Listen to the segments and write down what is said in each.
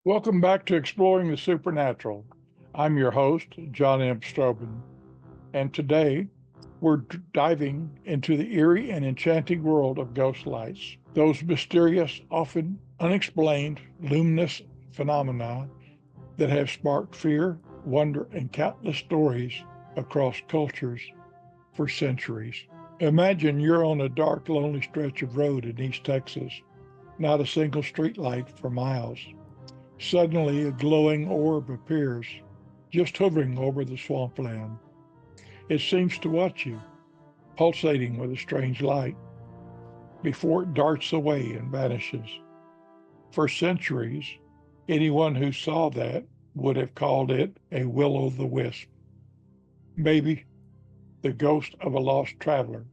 Welcome back to Exploring the Supernatural. I'm your host, John M. Strobin, and today we're diving into the eerie and enchanting world of ghost lights, those mysterious, often unexplained, luminous phenomena that have sparked fear, wonder, and countless stories across cultures for centuries. Imagine you're on a dark, lonely stretch of road in East Texas, not a single street light for miles. Suddenly, a glowing orb appears, just hovering over the swampland. It seems to watch you, pulsating with a strange light, before it darts away and vanishes. For centuries, anyone who saw that would have called it a will-o'-the-wisp, maybe the ghost of a lost traveler.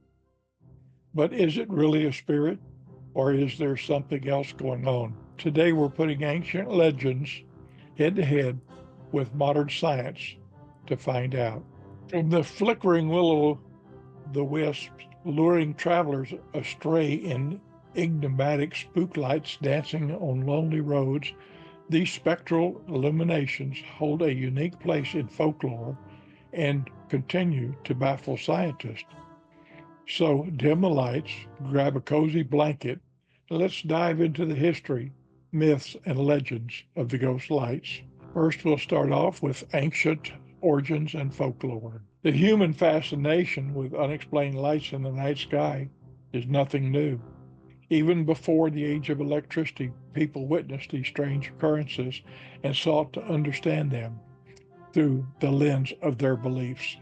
But is it really a spirit, or is there something else going on? Today, we're putting ancient legends head to head with modern science to find out. From the flickering will-o'-the-wisps luring travelers astray in enigmatic spook lights dancing on lonely roads, these spectral illuminations hold a unique place in folklore and continue to baffle scientists. So dim the lights, grab a cozy blanket, and let's dive into the history, myths, and legends of the ghost lights. First, we'll start off with ancient origins and folklore. The human fascination with unexplained lights in the night sky is nothing new. Even before the age of electricity, people witnessed these strange occurrences and sought to understand them through the lens of their beliefs.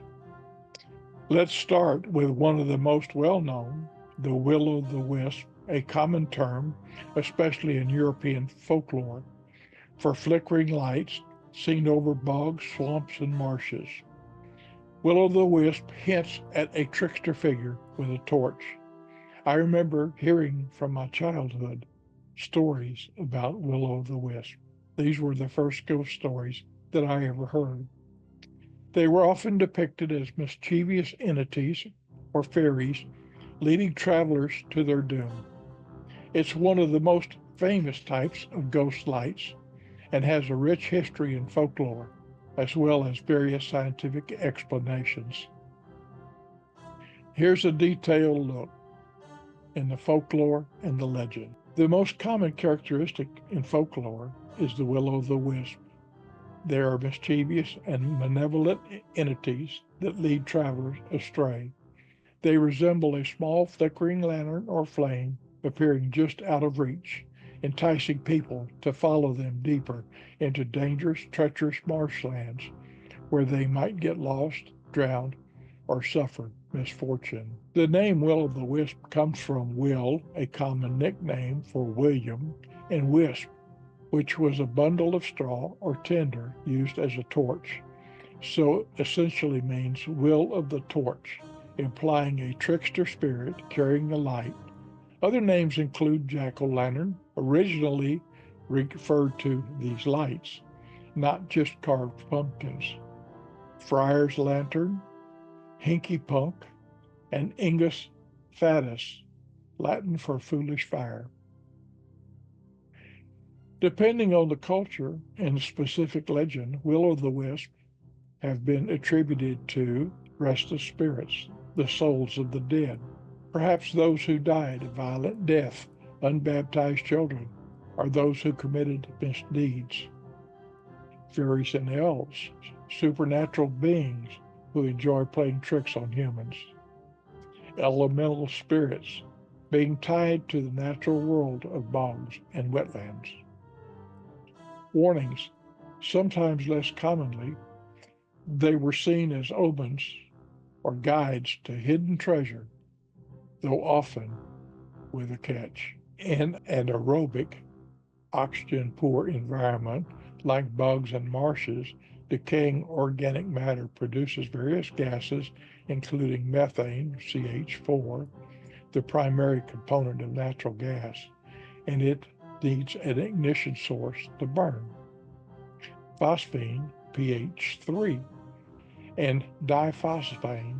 Let's start with one of the most well known, the will-o'-the-wisp, a common term, especially in European folklore, for flickering lights seen over bogs, swamps, and marshes. Will-o'-the-wisp hints at a trickster figure with a torch. I remember hearing from my childhood stories about will-o'-the-wisp. These were the first ghost stories that I ever heard. They were often depicted as mischievous entities or fairies leading travelers to their doom. It's one of the most famous types of ghost lights and has a rich history in folklore, as well as various scientific explanations. Here's a detailed look in the folklore and the legend. The most common characteristic in folklore is the will-o'-the-wisp. They are mischievous and malevolent entities that lead travelers astray. They resemble a small flickering lantern or flame appearing just out of reach, enticing people to follow them deeper into dangerous, treacherous marshlands where they might get lost, drowned, or suffer misfortune. The name Will-o'-the-wisp comes from Will, a common nickname for William, and wisp, which was a bundle of straw or tinder used as a torch. So essentially means will of the torch, implying a trickster spirit carrying a light. Other names include jack-o'-lantern, originally referred to these lights, not just carved pumpkins, friar's lantern, hinky punk, and ingus fatus, Latin for foolish fire. Depending on the culture and the specific legend, will-o'-the-wisp have been attributed to restless spirits, the souls of the dead, perhaps those who died a violent death, unbaptized children, or those who committed misdeeds. Fairies and elves, supernatural beings who enjoy playing tricks on humans. Elemental spirits, being tied to the natural world of bogs and wetlands. Warnings, sometimes less commonly, they were seen as omens or guides to hidden treasure, though often with a catch. In an aerobic, oxygen poor environment like bogs and marshes, decaying organic matter produces various gases, including methane, CH4, the primary component of natural gas, and it needs an ignition source to burn. Phosphine, pH 3, and diphosphane,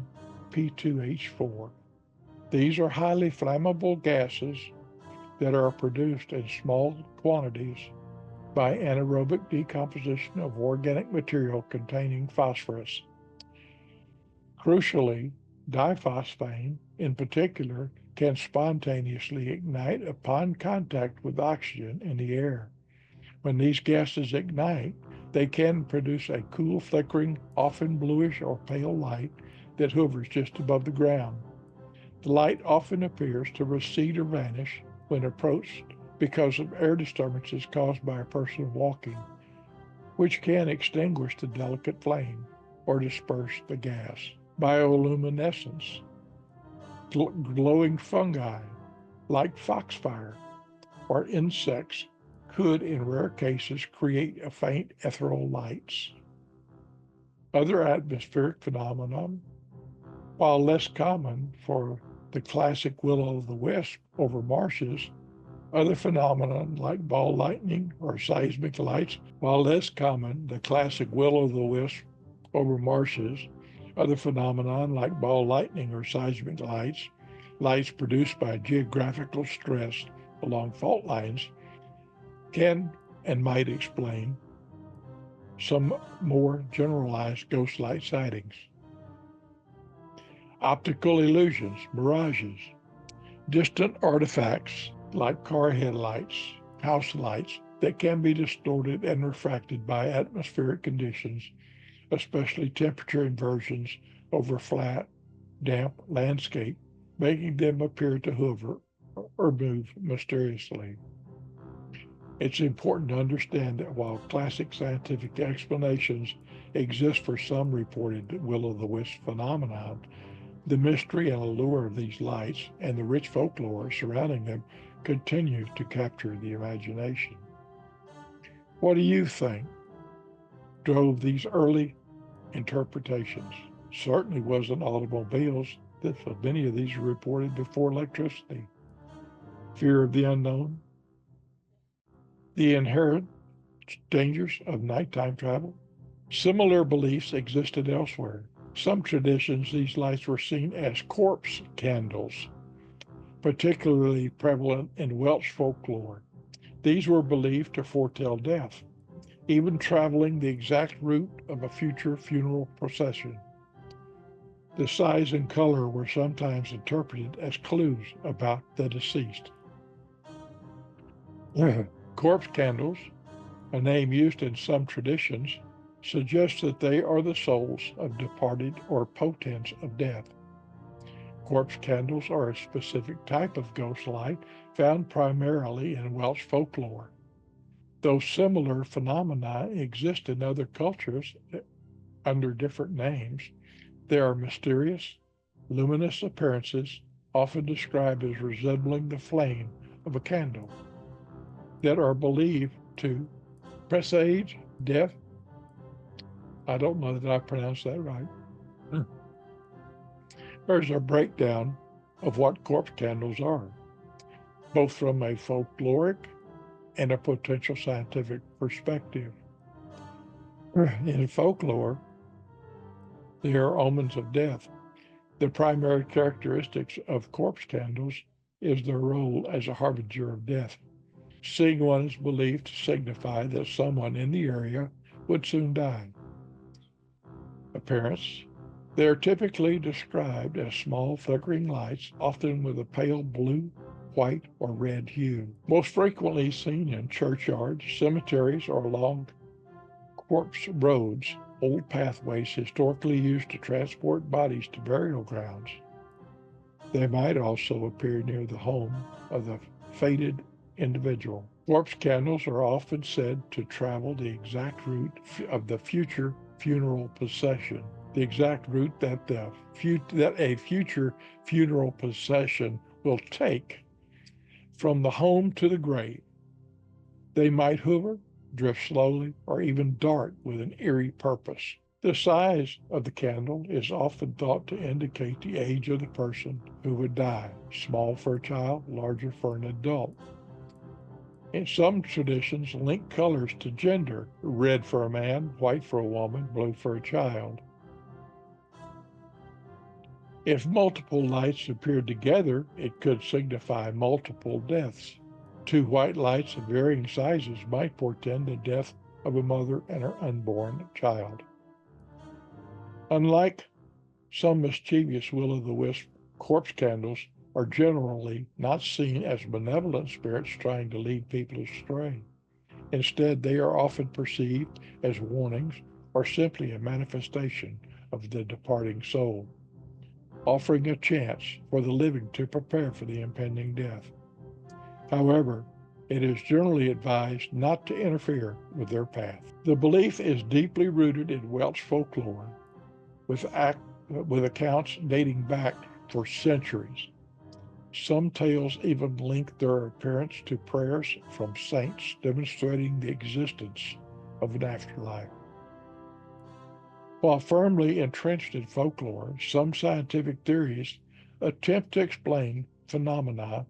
P2H4. These are highly flammable gases that are produced in small quantities by anaerobic decomposition of organic material containing phosphorus. Crucially, diphosphane, in particular, can spontaneously ignite upon contact with oxygen in the air. When these gases ignite, they can produce a cool, flickering, often bluish or pale light that hovers just above the ground. The light often appears to recede or vanish when approached because of air disturbances caused by a person walking, which can extinguish the delicate flame or disperse the gas. Bioluminescence. Glowing fungi, like foxfire or insects, could in rare cases create a faint ethereal lights. Other atmospheric phenomena, while less common for the classic will-o'-the-wisp over marshes, other phenomena like ball lightning or seismic lights, while less common, the classic will-o'-the-wisp over marshes, other phenomena like ball lightning or seismic lights, lights produced by geographical stress along fault lines, can and might explain some more generalized ghost light sightings. Optical illusions, mirages, distant artifacts like car headlights, house lights that can be distorted and refracted by atmospheric conditions, especially temperature inversions over flat, damp landscape, making them appear to hover or move mysteriously. It's important to understand that while classic scientific explanations exist for some reported will-o'-the-wisp phenomenon, the mystery and allure of these lights and the rich folklore surrounding them continue to capture the imagination. What do you think drove these early interpretations? Certainly wasn't automobiles. Many of these were reported before electricity. Fear of the unknown, the inherent dangers of nighttime travel. Similar beliefs existed elsewhere. Some traditions, these lights were seen as corpse candles, particularly prevalent in Welsh folklore. These were believed to foretell death, even traveling the exact route of a future funeral procession. The size and color were sometimes interpreted as clues about the deceased. Corpse candles, a name used in some traditions, suggests that they are the souls of departed or portents of death. Corpse candles are a specific type of ghost light found primarily in Welsh folklore. Though similar phenomena exist in other cultures under different names, they are mysterious, luminous appearances, often described as resembling the flame of a candle, that are believed to presage death. I don't know that I pronounced that right. There's a breakdown of what corpse candles are, both from a folkloric and a potential scientific perspective. In folklore, they are omens of death. The primary characteristics of corpse candles is their role as a harbinger of death. Seeing one is believed to signify that someone in the area would soon die. Appearance. They are typically described as small flickering lights, often with a pale blue, white, or red hue. Most frequently seen in churchyards, cemeteries, or along corpse roads, old pathways historically used to transport bodies to burial grounds. They might also appear near the home of the fated individual. Corpse candles are often said to travel the exact route of the future funeral procession. The exact route that a future funeral procession will take from the home to the grave. They might hover, drift slowly, or even dart with an eerie purpose. The size of the candle is often thought to indicate the age of the person who would die, small for a child, larger for an adult. In some traditions, link colors to gender, red for a man, white for a woman, blue for a child. If multiple lights appeared together, it could signify multiple deaths. Two white lights of varying sizes might portend the death of a mother and her unborn child. Unlike some mischievous will-o'-the-wisp, corpse candles are generally not seen as benevolent spirits trying to lead people astray. Instead, they are often perceived as warnings or simply a manifestation of the departing soul, offering a chance for the living to prepare for the impending death. However, it is generally advised not to interfere with their path. The belief is deeply rooted in Welsh folklore, with accounts dating back for centuries. Some tales even link their appearance to prayers from saints demonstrating the existence of an afterlife. While firmly entrenched in folklore, some scientific theories attempt to explain phenomena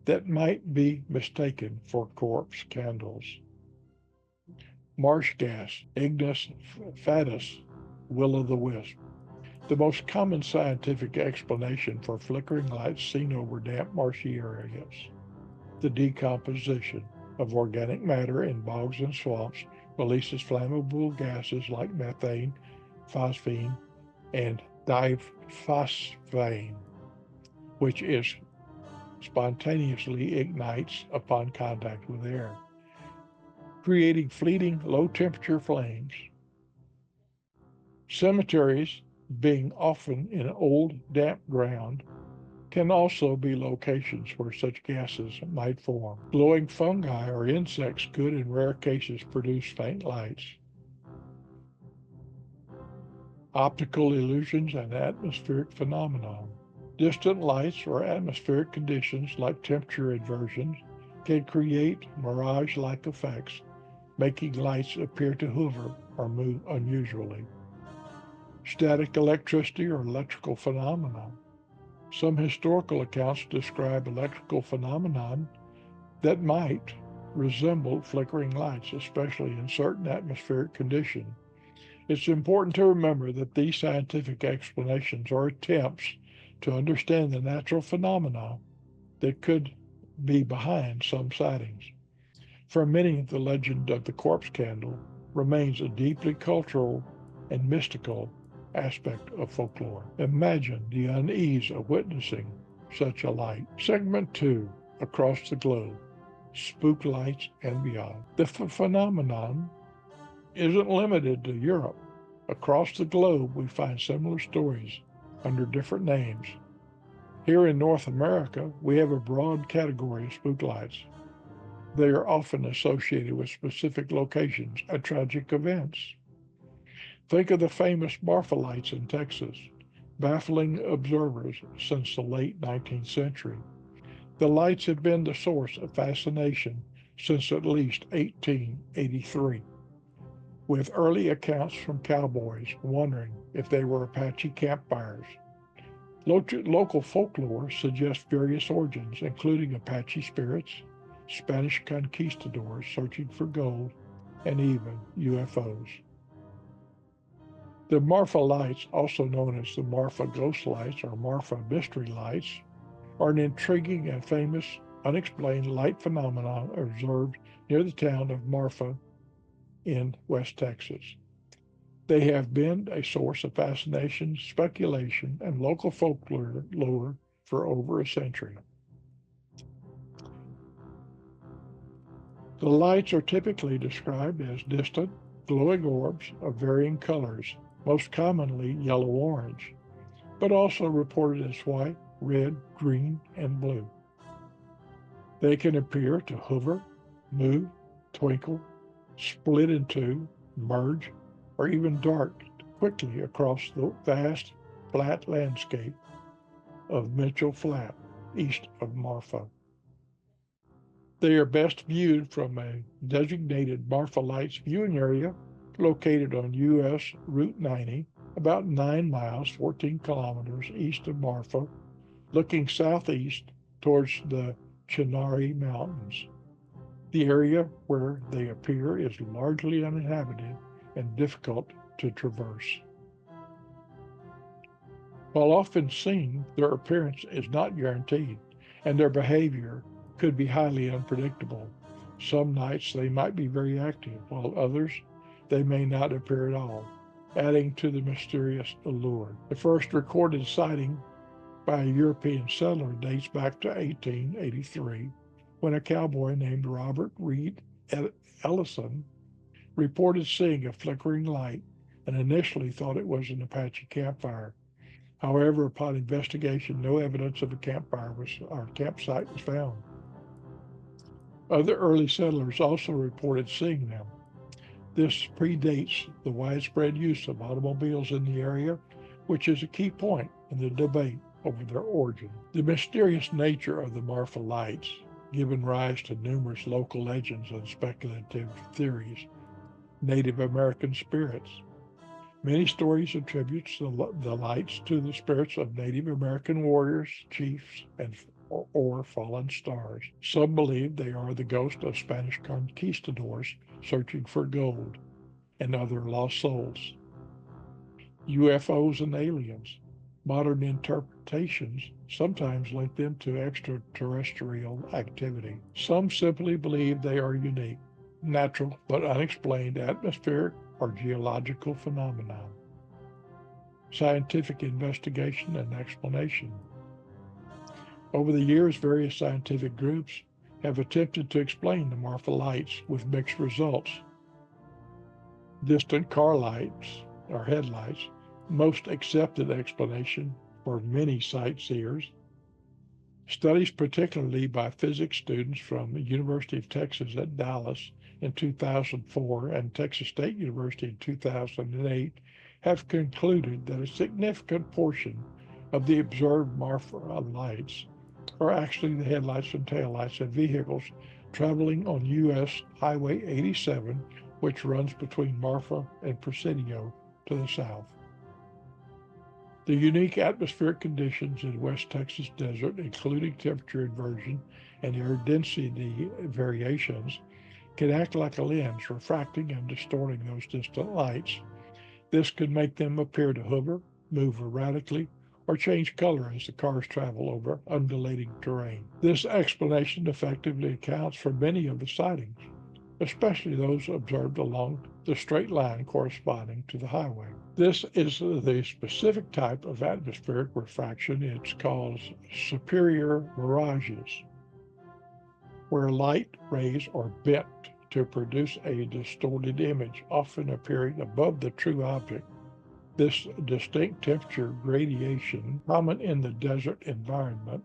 that might be mistaken for corpse candles. Marsh gas, ignis fatuus, will-o'-the-wisp. The most common scientific explanation for flickering lights seen over damp, marshy areas. The decomposition of organic matter in bogs and swamps releases flammable gases like methane, phosphine, and diphosphane, which is spontaneously ignites upon contact with air, creating fleeting low-temperature flames. Cemeteries, being often in old, damp ground, can also be locations where such gases might form. Glowing fungi or insects could, in rare cases, produce faint lights. Optical illusions and atmospheric phenomena. Distant lights or atmospheric conditions like temperature inversions can create mirage-like effects, making lights appear to hover or move unusually. Static electricity or electrical phenomena. Some historical accounts describe electrical phenomenon that might resemble flickering lights, especially in certain atmospheric conditions. It's important to remember that these scientific explanations are attempts to understand the natural phenomena that could be behind some sightings. For many, the legend of the corpse candle remains a deeply cultural and mystical aspect of folklore. Imagine the unease of witnessing such a light. Segment 2, Across the Globe, Spook Lights and Beyond. The phenomenon isn't limited to Europe. Across the globe, we find similar stories under different names. Here in North America, we have a broad category of spook lights. They are often associated with specific locations and tragic events. Think of the famous Marfa Lights in Texas, baffling observers since the late 19th century. The lights have been the source of fascination since at least 1883, with early accounts from cowboys wondering if they were Apache campfires. Local folklore suggests various origins, including Apache spirits, Spanish conquistadors searching for gold, and even UFOs. The Marfa Lights, also known as the Marfa Ghost Lights or Marfa Mystery Lights, are an intriguing and famous unexplained light phenomenon observed near the town of Marfa in West Texas. They have been a source of fascination, speculation, and local folklore for over a century. The lights are typically described as distant, glowing orbs of varying colors, most commonly yellow-orange, but also reported as white, red, green, and blue. They can appear to hover, move, twinkle, split in two, merge, or even dart quickly across the vast, flat landscape of Mitchell Flat, east of Marfa. They are best viewed from a designated Marfa Lights viewing area located on U.S. Route 90, about 9 miles, 14 kilometers east of Marfa, looking southeast towards the Chinari Mountains. The area where they appear is largely uninhabited and difficult to traverse. While often seen, their appearance is not guaranteed, and their behavior could be highly unpredictable. Some nights they might be very active, while others they may not appear at all, adding to the mysterious allure. The first recorded sighting by a European settler dates back to 1883, when a cowboy named Robert Reed Ellison reported seeing a flickering light and initially thought it was an Apache campfire. However, upon investigation, no evidence of a campsite was found. Other early settlers also reported seeing them. This predates the widespread use of automobiles in the area, which is a key point in the debate over their origin. The mysterious nature of the Marfa Lights, given rise to numerous local legends and speculative theories. Native American spirits. Many stories attribute the lights to the spirits of Native American warriors, chiefs, or fallen stars. Some believe they are the ghosts of Spanish conquistadors searching for gold and other lost souls. UFOs and aliens. Modern interpretations sometimes link them to extraterrestrial activity. Some simply believe they are unique, natural, but unexplained atmospheric or geological phenomena. Scientific investigation and explanation. Over the years, various scientific groups have attempted to explain the Marfa Lights with mixed results. Distant car lights, or headlights, most accepted explanation for many sightseers. Studies, particularly by physics students from the University of Texas at Dallas in 2004 and Texas State University in 2008, have concluded that a significant portion of the observed Marfa Lights are actually the headlights and taillights of vehicles traveling on U.S. Highway 87, which runs between Marfa and Presidio to the south. The unique atmospheric conditions in West Texas desert, including temperature inversion and air density variations, can act like a lens, refracting and distorting those distant lights. This could make them appear to hover, move erratically, or change color as the cars travel over undulating terrain. This explanation effectively accounts for many of the sightings, especially those observed along the straight line corresponding to the highway. This is the specific type of atmospheric refraction. It's called superior mirages, where light rays are bent to produce a distorted image, often appearing above the true object. This distinct temperature gradation, common in the desert environment,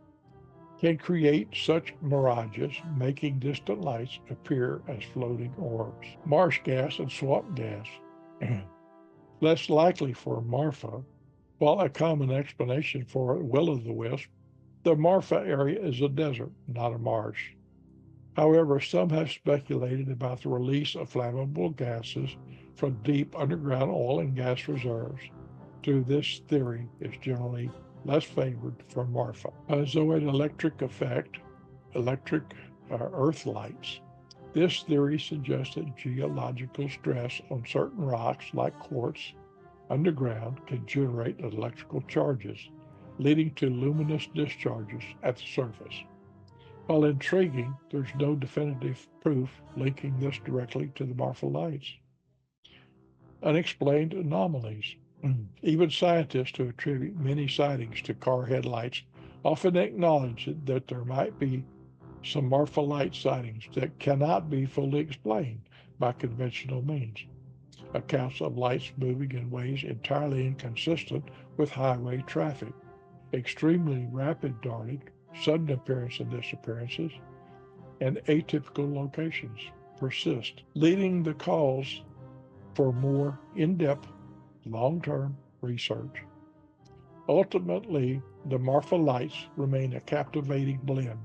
can create such mirages, making distant lights appear as floating orbs. Marsh gas and swamp gas. Less likely for Marfa, while a common explanation for Will-o-the-wisp, the Marfa area is a desert, not a marsh. However, some have speculated about the release of flammable gases from deep underground oil and gas reserves. Though this theory is generally less favored for Marfa. Piezoelectric effect, earth lights. This theory suggests that geological stress on certain rocks, like quartz, underground can generate electrical charges, leading to luminous discharges at the surface. While intriguing, there's no definitive proof linking this directly to the Marfa Lights. Unexplained anomalies. Even scientists who attribute many sightings to car headlights often acknowledge that there might be some Marfa Light sightings that cannot be fully explained by conventional means. Accounts of lights moving in ways entirely inconsistent with highway traffic, extremely rapid darting, sudden appearance and disappearances, and atypical locations persist, leading the cause for more in-depth, long-term research. Ultimately, the Marfa Lights remain a captivating blend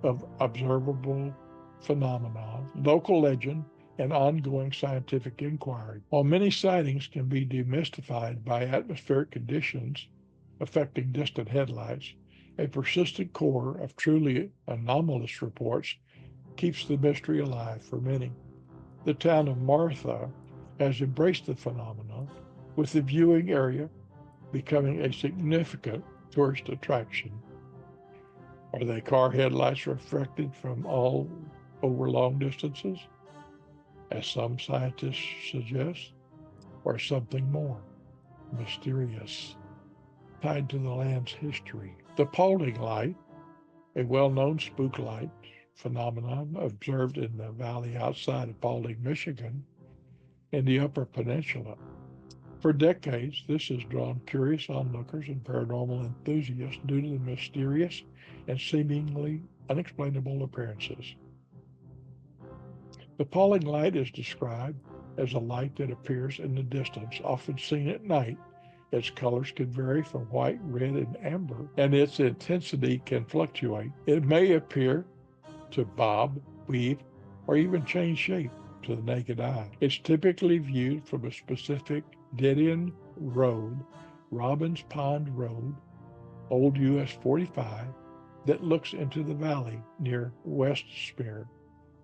of observable phenomena, local legend, and ongoing scientific inquiry. While many sightings can be demystified by atmospheric conditions affecting distant headlights, a persistent core of truly anomalous reports keeps the mystery alive for many. The town of Marfa has embraced the phenomenon, with the viewing area becoming a significant tourist attraction. Are they car headlights reflected from all over long distances, as some scientists suggest, or something more mysterious tied to the land's history? The Paulding Light, a well-known spook light phenomenon observed in the valley outside of Paulding, Michigan, in the Upper Peninsula. For decades, this has drawn curious onlookers and paranormal enthusiasts due to the mysterious and seemingly unexplainable appearances. The Paulding Light is described as a light that appears in the distance, often seen at night. Its colors can vary from white, red, and amber, and its intensity can fluctuate. It may appear to bob, weave, or even change shape to the naked eye. It's typically viewed from a specific dead-end road, Robbins Pond Road, Old US 45, that looks into the valley near West Spear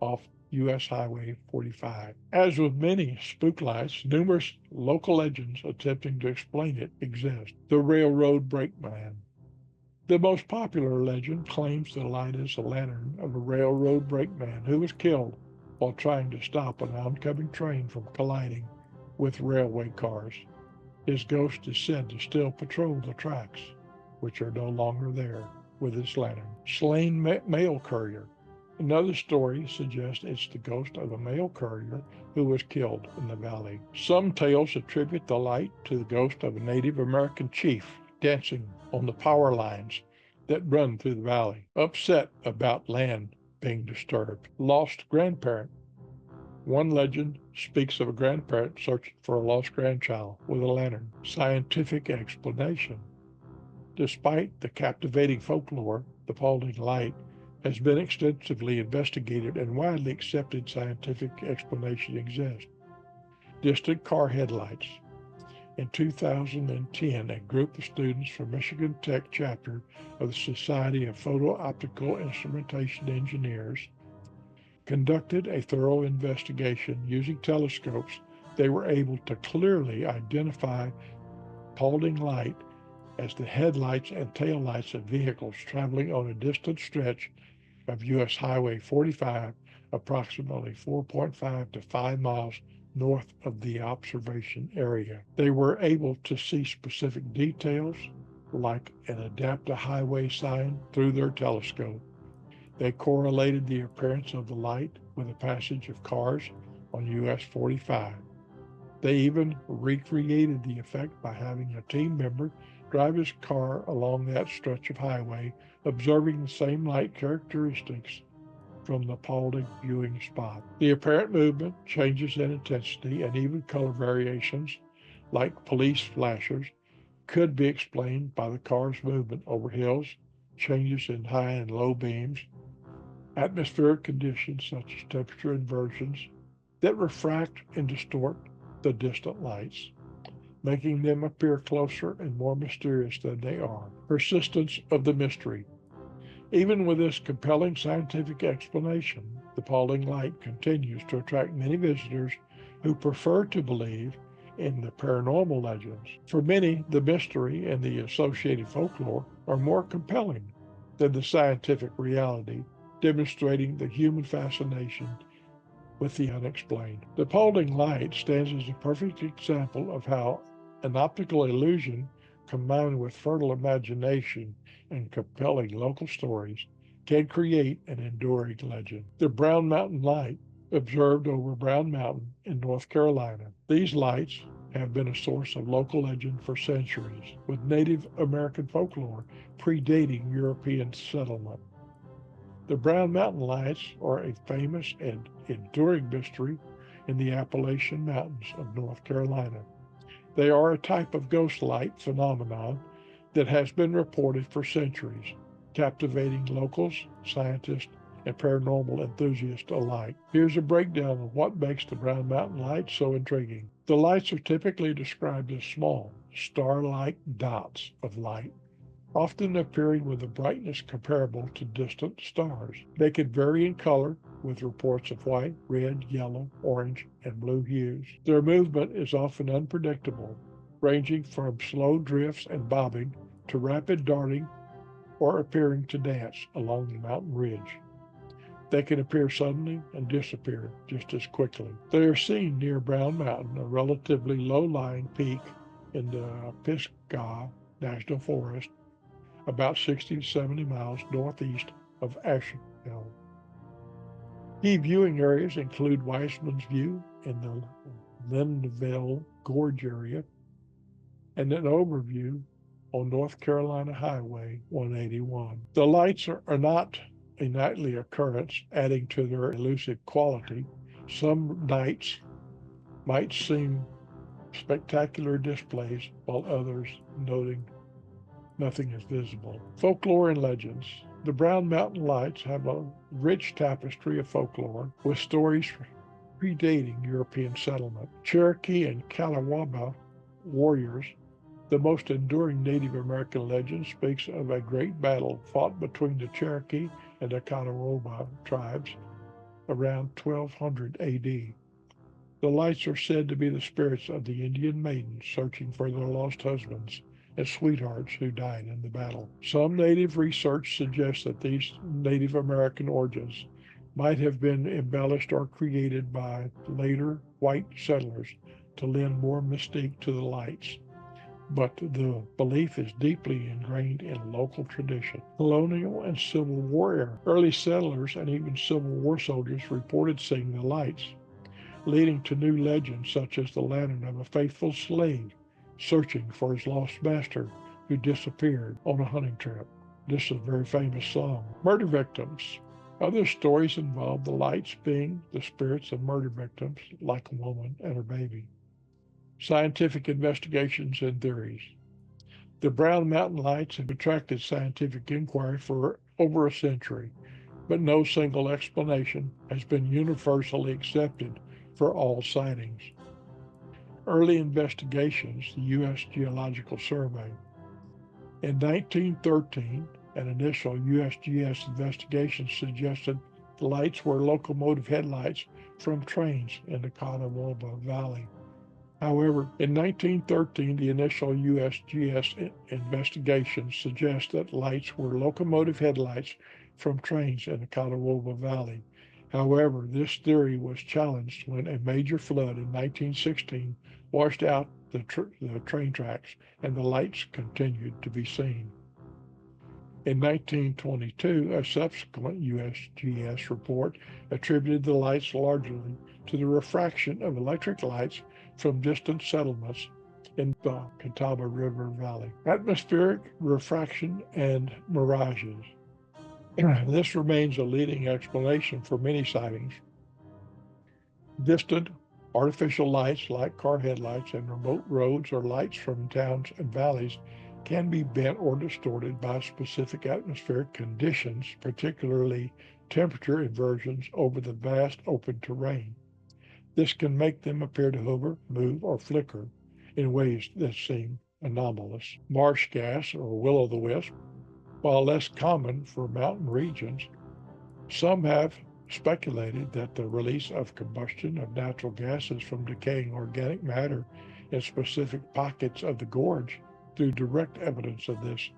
off US Highway 45. As with many spook lights, numerous local legends attempting to explain it exist. The Railroad Brakeman. The most popular legend claims the light is the lantern of a railroad brakeman who was killed while trying to stop an oncoming train from colliding with railway cars. His ghost is said to still patrol the tracks, which are no longer there, with his lantern. Slain mail courier. Another story suggests it's the ghost of a mail courier who was killed in the valley. Some tales attribute the light to the ghost of a Native American chief dancing on the power lines that run through the valley, upset about land being disturbed. Lost grandparent. One legend speaks of a grandparent searching for a lost grandchild with a lantern. Scientific explanation. Despite the captivating folklore, the Paulding Light has been extensively investigated and widely accepted scientific explanation exists. Distant car headlights. In 2010, a group of students from Michigan Tech chapter of the Society of Photo-Optical Instrumentation Engineers conducted a thorough investigation. Using telescopes, they were able to clearly identify Paulding Light as the headlights and taillights of vehicles traveling on a distant stretch of US Highway 45, approximately 4.5 to 5 miles north of the observation area. They were able to see specific details, like an adaptive highway sign, through their telescope. They correlated the appearance of the light with the passage of cars on US 45. They even recreated the effect by having a team member drive his car along that stretch of highway, observing the same light characteristics from the Paulding viewing spot. The apparent movement, changes in intensity, and even color variations, like police flashers, could be explained by the car's movement over hills, changes in high and low beams, atmospheric conditions such as temperature inversions that refract and distort the distant lights, making them appear closer and more mysterious than they are. Persistence of the mystery. Even with this compelling scientific explanation, the Paulding Light continues to attract many visitors who prefer to believe in the paranormal legends. For many, the mystery and the associated folklore are more compelling than the scientific reality, demonstrating the human fascination with the unexplained. The Paulding Light stands as a perfect example of how an optical illusion combined with fertile imagination and compelling local stories can create an enduring legend. The Brown Mountain Light, observed over Brown Mountain in North Carolina. These lights have been a source of local legend for centuries, with Native American folklore predating European settlement. The Brown Mountain Lights are a famous and enduring mystery in the Appalachian Mountains of North Carolina. They are a type of ghost light phenomenon that has been reported for centuries, captivating locals, scientists, and paranormal enthusiasts alike. Here's a breakdown of what makes the Brown Mountain Lights so intriguing. The lights are typically described as small, star-like dots of light, often appearing with a brightness comparable to distant stars. They can vary in color, with reports of white, red, yellow, orange, and blue hues. Their movement is often unpredictable, ranging from slow drifts and bobbing to rapid darting or appearing to dance along the mountain ridge. They can appear suddenly and disappear just as quickly. They are seen near Brown Mountain, a relatively low-lying peak in the Pisgah National Forest, about 60 to 70 miles northeast of Asheville. Key viewing areas include Weissman's View in the Lindenville Gorge area and an overview on North Carolina Highway 181. The lights are not a nightly occurrence, adding to their elusive quality. Some nights might seem spectacular displays, while others noting nothing is visible. Folklore and legends. The Brown Mountain Lights have a rich tapestry of folklore with stories predating European settlement. Cherokee and Catawba warriors. The most enduring Native American legend speaks of a great battle fought between the Cherokee and the Catawba tribes around 1200 AD. The lights are said to be the spirits of the Indian maidens searching for their lost husbands and sweethearts who died in the battle. Some native research suggests that these Native American origins might have been embellished or created by later white settlers to lend more mystique to the lights, but the belief is deeply ingrained in local tradition. Colonial and Civil War era. Early settlers and even Civil War soldiers reported seeing the lights, leading to new legends such as the lantern of a faithful slave searching for his lost master who disappeared on a hunting trip. This is a very famous song. Murder victims. Other stories involve the lights being the spirits of murder victims, like a woman and her baby. Scientific investigations and theories. The Brown Mountain Lights have attracted scientific inquiry for over a century, but no single explanation has been universally accepted for all sightings. Early investigations, the U.S. Geological Survey. In 1913, an initial USGS investigation suggested the lights were locomotive headlights from trains in the Catawba Valley. However, in 1913, the initial USGS investigation suggests that lights were locomotive headlights from trains in the Catawba Valley. However, this theory was challenged when a major flood in 1916 washed out the train tracks and the lights continued to be seen. In 1922, a subsequent USGS report attributed the lights largely to the refraction of electric lights from distant settlements in the Catawba River Valley. Atmospheric refraction and mirages. This remains a leading explanation for many sightings. Distant artificial lights like car headlights and remote roads or lights from towns and valleys can be bent or distorted by specific atmospheric conditions, particularly temperature inversions over the vast open terrain. This can make them appear to hover, move, or flicker in ways that seem anomalous. Marsh gas, or will-o'-the-wisp, while less common for mountain regions, some have speculated that the release of combustion of natural gases from decaying organic matter in specific pockets of the gorge through direct evidence of this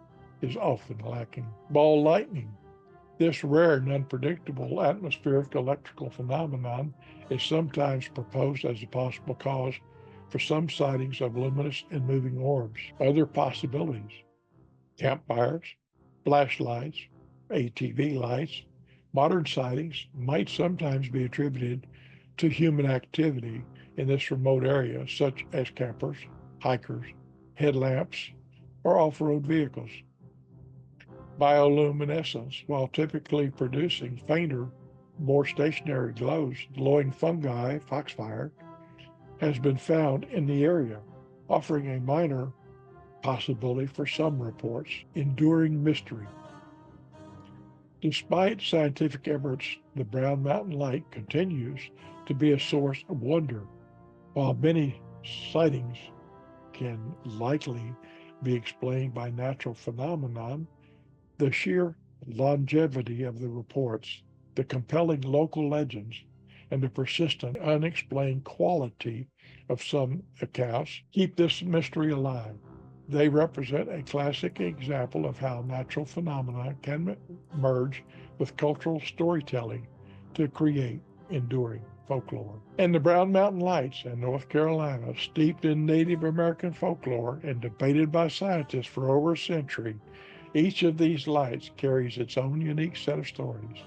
is often lacking. Ball lightning. This rare and unpredictable atmospheric electrical phenomenon is sometimes proposed as a possible cause for some sightings of luminous and moving orbs. Other possibilities: campfires, flashlights, ATV lights. Modern sightings might sometimes be attributed to human activity in this remote area, such as campers, hikers, headlamps, or off-road vehicles. Bioluminescence, while typically producing fainter, more stationary glows, glowing fungi, foxfire, has been found in the area, offering a minor possibility for some reports. Enduring mystery. Despite scientific efforts, the Brown Mountain Light continues to be a source of wonder. While many sightings can likely be explained by natural phenomenon, the sheer longevity of the reports, the compelling local legends, and the persistent unexplained quality of some accounts keep this mystery alive. They represent a classic example of how natural phenomena can merge with cultural storytelling to create enduring folklore. And the Brown Mountain Lights in North Carolina, steeped in Native American folklore and debated by scientists for over a century, each of these lights carries its own unique set of stories,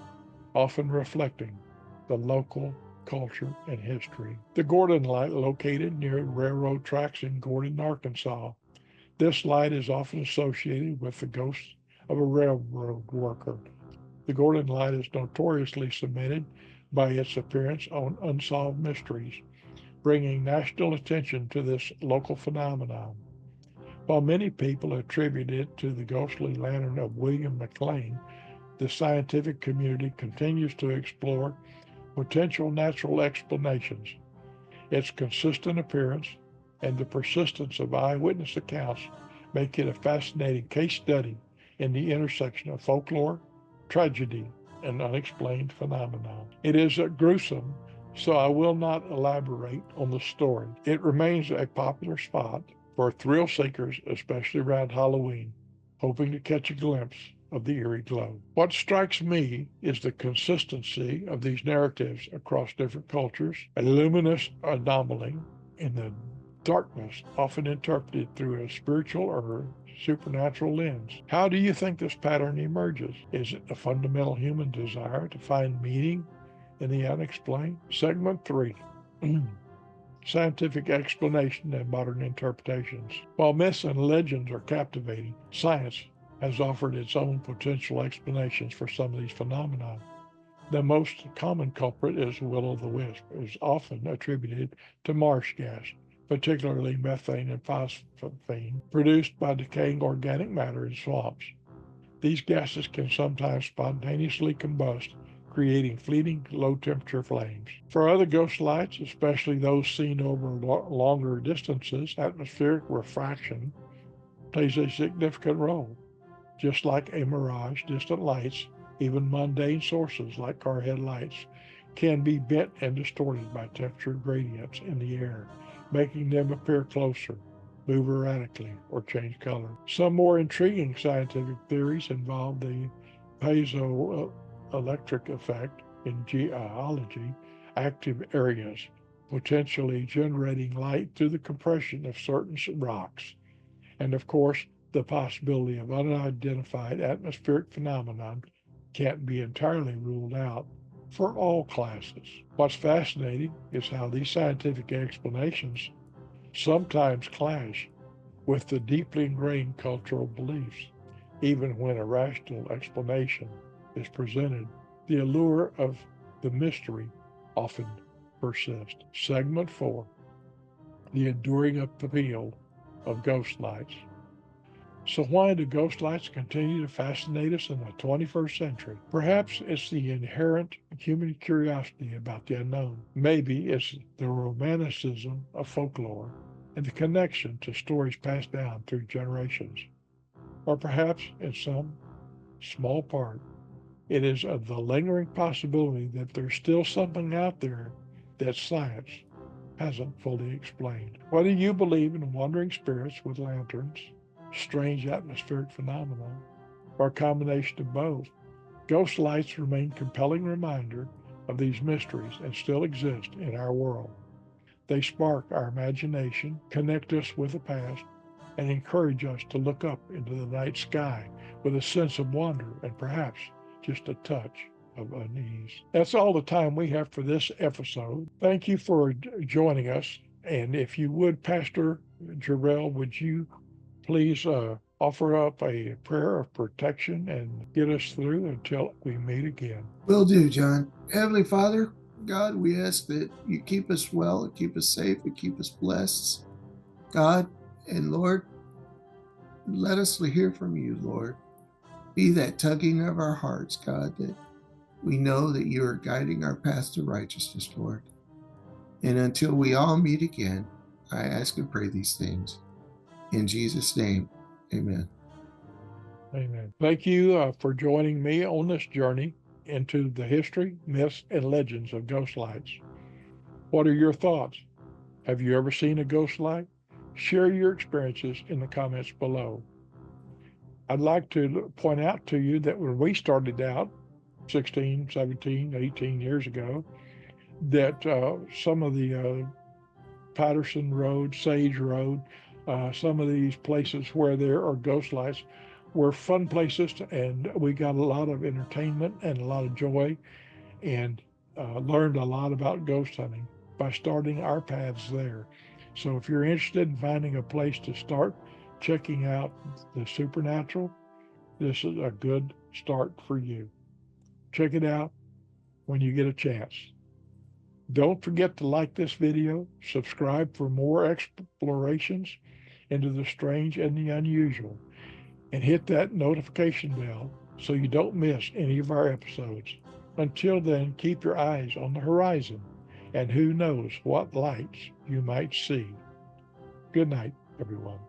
often reflecting the local culture and history. The Gordon Light, located near railroad tracks in Gordon, Arkansas. This light is often associated with the ghost of a railroad worker. The Gordon Light is notoriously cemented by its appearance on unsolved mysteries, bringing national attention to this local phenomenon. While many people attribute it to the ghostly lantern of William McLean, the scientific community continues to explore potential natural explanations. Its consistent appearance and the persistence of eyewitness accounts make it a fascinating case study in the intersection of folklore, tragedy, and unexplained phenomena. It is gruesome, so I will not elaborate on the story. It remains a popular spot for thrill seekers, especially around Halloween, hoping to catch a glimpse of the eerie glow. What strikes me is the consistency of these narratives across different cultures, a luminous anomaly in the darkness, often interpreted through a spiritual or supernatural lens. How do you think this pattern emerges? Is it a fundamental human desire to find meaning in the unexplained? Segment 3. Scientific explanation and modern interpretations. While myths and legends are captivating, science has offered its own potential explanations for some of these phenomena. The most common culprit is Will-o-the-wisp, is often attributed to marsh gas, particularly methane and phosphine, produced by decaying organic matter in swamps. These gases can sometimes spontaneously combust, creating fleeting low-temperature flames. For other ghost lights, especially those seen over longer distances, atmospheric refraction plays a significant role. Just like a mirage, distant lights, even mundane sources like car headlights, can be bent and distorted by temperature gradients in the air, making them appear closer, move erratically, or change color. Some more intriguing scientific theories involve the piezoelectric effect in geology, active areas, potentially generating light through the compression of certain rocks, and of course, the possibility of unidentified atmospheric phenomenon can't be entirely ruled out for all classes. What's fascinating is how these scientific explanations sometimes clash with the deeply ingrained cultural beliefs. Even when a rational explanation is presented, the allure of the mystery often persists. Segment 4. The enduring appeal of ghost lights. So why do ghost lights continue to fascinate us in the 21st century? Perhaps it's the inherent human curiosity about the unknown. Maybe it's the romanticism of folklore and the connection to stories passed down through generations. Or perhaps, in some small part, it is of the lingering possibility that there's still something out there that science hasn't fully explained. Whether you believe in wandering spirits with lanterns, strange atmospheric phenomena, or a combination of both, ghost lights remain compelling reminder of these mysteries and still exist in our world. They spark our imagination, connect us with the past, and encourage us to look up into the night sky with a sense of wonder and perhaps just a touch of unease. That's all the time we have for this episode. Thank you for joining us. And if you would, Pastor Jarrell, would you please offer up a prayer of protection and get us through until we meet again? Will do, John. Heavenly Father, God, we ask that you keep us well, and keep us safe, and keep us blessed. God and Lord, let us hear from you, Lord. Be that tugging of our hearts, God, that we know that you are guiding our path to righteousness, Lord. And until we all meet again, I ask and pray these things. In Jesus' name, amen. Amen. Thank you for joining me on this journey into the history, myths, and legends of ghost lights. What are your thoughts? Have you ever seen a ghost light? Share your experiences in the comments below. I'd like to point out to you that when we started out 16, 17, 18 years ago, that some of the Patterson Road, Sage Road, some of these places where there are ghost lights were fun places, and we got a lot of entertainment and a lot of joy, and learned a lot about ghost hunting by starting our paths there. So if you're interested in finding a place to start checking out the supernatural, this is a good start for you. Check it out when you get a chance. Don't forget to like this video, subscribe for more explorations into the strange and the unusual, and hit that notification bell so you don't miss any of our episodes. Until then, keep your eyes on the horizon, and who knows what lights you might see. Good night, everyone.